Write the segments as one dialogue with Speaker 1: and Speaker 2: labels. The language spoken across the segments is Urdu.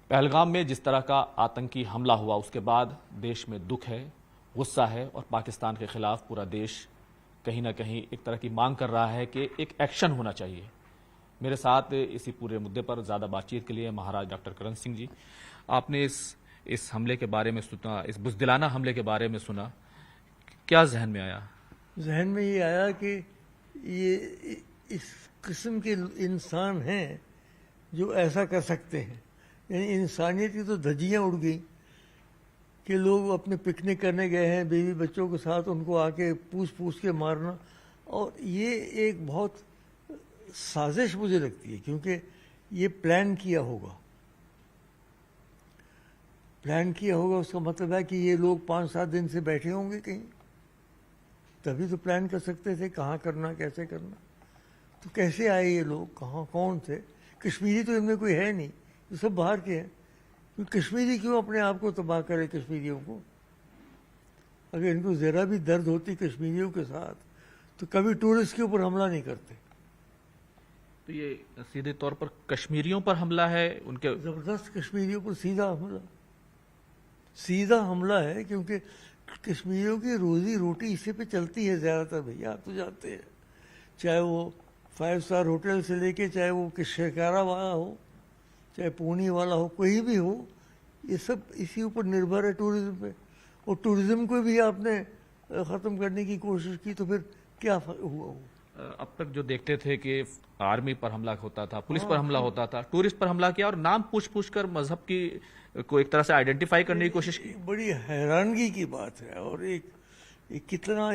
Speaker 1: پہلگام میں جس طرح کا آتنکی حملہ ہوا اس کے بعد دیش میں دکھ ہے، غصہ ہے اور پاکستان کے خلاف پورا دیش کہیں نہ کہیں ایک طرح کی مانگ کر رہا ہے کہ ایک ایکشن ہونا چاہیے۔ میرے ساتھ اسی پورے مدعے پر زیادہ بات چیت کے لیے مہاراج ڈاکٹر کرن سنگھ جی۔ آپ نے اس حملے کے بارے میں سنا، اس بزدلانہ حملے کے بارے میں سنا، کیا ذہن میں آیا؟
Speaker 2: ذہن میں یہ آیا کہ یہ اس قسم کے انسان ہیں جو ایسا کر سکتے ہیں، یعنی انسانیت کی تو دھجیاں اڑ گئیں کہ لوگ اپنے پکنک کرنے گئے ہیں بیوی بچوں کے ساتھ، ان کو آ کے پوچھ کے مارنا، اور یہ ایک بہت سازش مجھے لگتی ہے، کیونکہ یہ پلان کیا ہوگا۔ اس کا مطلب ہے کہ یہ لوگ 5-7 دن سے بیٹھے ہوں گے کہیں، تبھی تو پلان کر سکتے تھے کہاں کرنا، کیسے کرنا۔ تو کیسے آئے یہ لوگ، کہاں، کون تھے؟ کشمیری تو ان میں کوئی ہے نہیں، یہ سب باہر کے ہیں۔ کشمیری کیوں اپنے آپ کو تباہ کرے؟ کشمیریوں کو اگر ان کو ذرا بھی درد ہوتی کشمیریوں کے ساتھ تو کبھی ٹورسٹ کے اوپر حملہ نہیں کرتے۔
Speaker 1: تو یہ سیدھے طور پر کشمیریوں پر حملہ ہے، ان کے
Speaker 2: زبردست کشمیریوں پر سیدھا حملہ ہے، کیونکہ کشمیریوں کی روزی روٹی اسی پہ چلتی ہے زیادہ تر۔ بھیا آپ تو جانتے ہیں، چاہے وہ 5 اسٹار ہوٹل سے لے کے، چاہے وہ شکارا والا ہو، چاہے پونی والا ہو، کوئی بھی ہو، یہ سب اسی اوپر نربھر ہے، ٹورزم پہ۔ اور ٹورزم کو بھی آپ نے ختم کرنے کی کوشش کی تو پھر کیا ہوا؟
Speaker 1: اب تک جو دیکھتے تھے کہ آرمی پر حملہ ہوتا تھا، پولیس پر حملہ ہوتا تھا، ٹورسٹ پر حملہ کیا اور نام پوچھ کر مذہب کی کو ایک طرح سے آئیڈینٹیفائی کرنے کی کوشش کی۔
Speaker 2: بڑی حیرانگی کی بات ہے، اور کتنا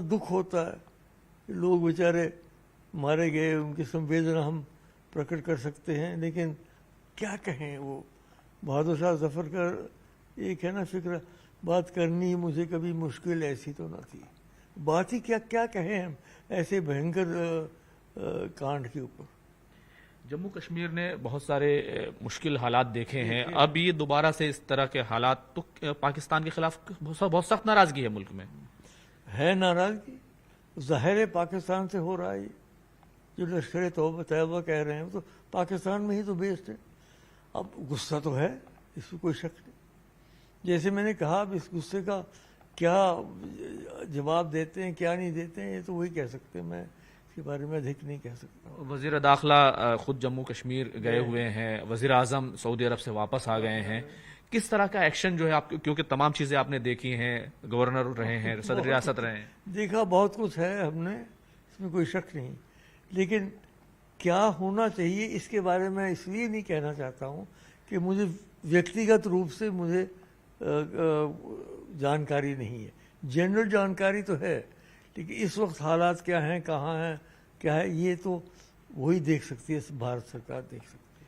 Speaker 2: دکھ ہوتا ہے کہ لوگ بیچارے مارے گئے، ان کی سنویدنا ہم پرکٹ کر سکتے ہیں، لیکن کیا کہیں۔ وہ بہادر شاہ ظفر کا ایک ہے نا فکر، بات کرنی مجھے کبھی مشکل ایسی تو نہ تھی۔ بات ہی کیا کہیں ہم ایسے بھینکر کانڈ کے اوپر۔
Speaker 1: جموں کشمیر نے بہت سارے مشکل حالات دیکھے ہیں، اب یہ دوبارہ سے اس طرح کے حالات، تو پاکستان کے خلاف بہت سخت ناراضگی ہے ملک میں۔
Speaker 2: ہے ناراضگی، ظاہر ہے پاکستان سے ہو رہا ہے۔ جو لشکر طیبہ کہہ رہے ہیں وہ تو پاکستان میں ہی تو بیسڈ ہے۔ اب غصہ تو ہے، اس میں کوئی شک نہیں۔ جیسے میں نے کہا، اب اس غصے کا کیا جواب دیتے ہیں، کیا نہیں دیتے ہیں، یہ تو وہی کہہ سکتے ہیں، میں اس کے بارے میں ادھک نہیں کہہ سکتا۔
Speaker 1: وزیر داخلہ خود جموں کشمیر گئے ہوئے ہیں، وزیر اعظم سعودی عرب سے واپس آ گئے ہیں، کس طرح کا ایکشن جو ہے آپ، کیونکہ تمام چیزیں آپ نے دیکھی ہیں، گورنر رہے ہیں، صدر ریاست رہے ہیں،
Speaker 2: دیکھا بہت کچھ ہے ہم نے، اس میں کوئی شک نہیں، لیکن کیا ہونا چاہیے اس کے بارے میں اس لیے نہیں کہنا چاہتا ہوں کہ مجھے ویکتیگت روپ سے مجھے جانکاری نہیں ہے۔ جنرل جانکاری تو ہے، لیکن اس وقت حالات کیا ہیں، کہاں ہیں، کیا ہے، یہ تو وہی دیکھ سکتی ہے، بھارت سرکار دیکھ سکتی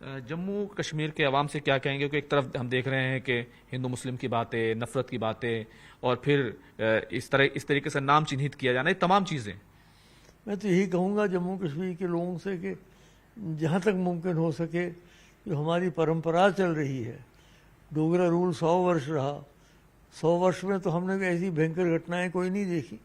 Speaker 2: ہے۔
Speaker 1: جموں کشمیر کے عوام سے کیا کہیں گے کہ ایک طرف ہم دیکھ رہے ہیں کہ ہندو مسلم کی باتیں، نفرت کی باتیں، اور پھر اس طریقے سے نام چنہت کیا جانا، یہ تمام چیزیں؟
Speaker 2: میں تو یہی کہوں گا جموں کشمیر کے لوگوں سے کہ جہاں تک ممکن ہو سکے، جو ہماری پرمپرا چل رہی ہے، ڈوگرا رول 100 ورش رہا، 100 ورش میں تو ہم نے ایسی بھینکر گھٹنائیں کوئی نہیں دیکھی۔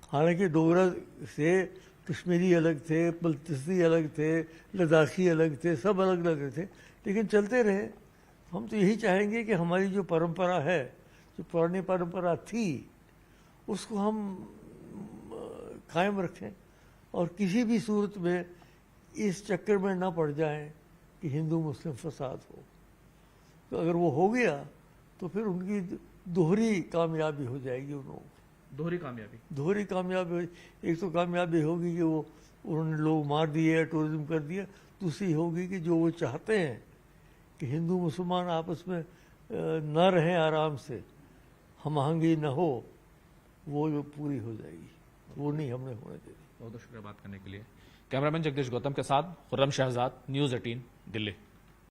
Speaker 2: حالانکہ ڈوگرا سے کشمیری الگ تھے، بلتستی الگ تھے، لداخی الگ تھے، سب الگ الگ تھے، لیکن چلتے رہے۔ ہم تو یہی چاہیں گے کہ ہماری جو پرمپرا ہے، جو پرانی پرمپرا تھی، اس کو ہم قائم رکھیں، اور کسی بھی صورت میں اس چکر میں نہ پڑ جائیں کہ ہندو مسلم فساد ہو۔ تو اگر وہ ہو گیا تو پھر ان کی دوہری کامیابی ہو جائے گی۔ ان لوگوں کی دوہری کامیابی، ایک تو کامیابی ہوگی کہ وہ انہوں نے لوگ مار دیے، ٹورزم کر دیا، دوسری ہوگی کہ جو وہ چاہتے ہیں کہ ہندو مسلمان آپس میں نہ رہیں آرام سے، ہم آہنگی نہ ہو، وہ جو پوری ہو جائے گی، وہ نہیں ہم نے ہونے دینی۔
Speaker 1: بہت بہت شکریہ بات کرنے کے لیے۔ کیمرہ مین جگدیش گوتم کے ساتھ خرم شہزاد، نیوز 18 دلی۔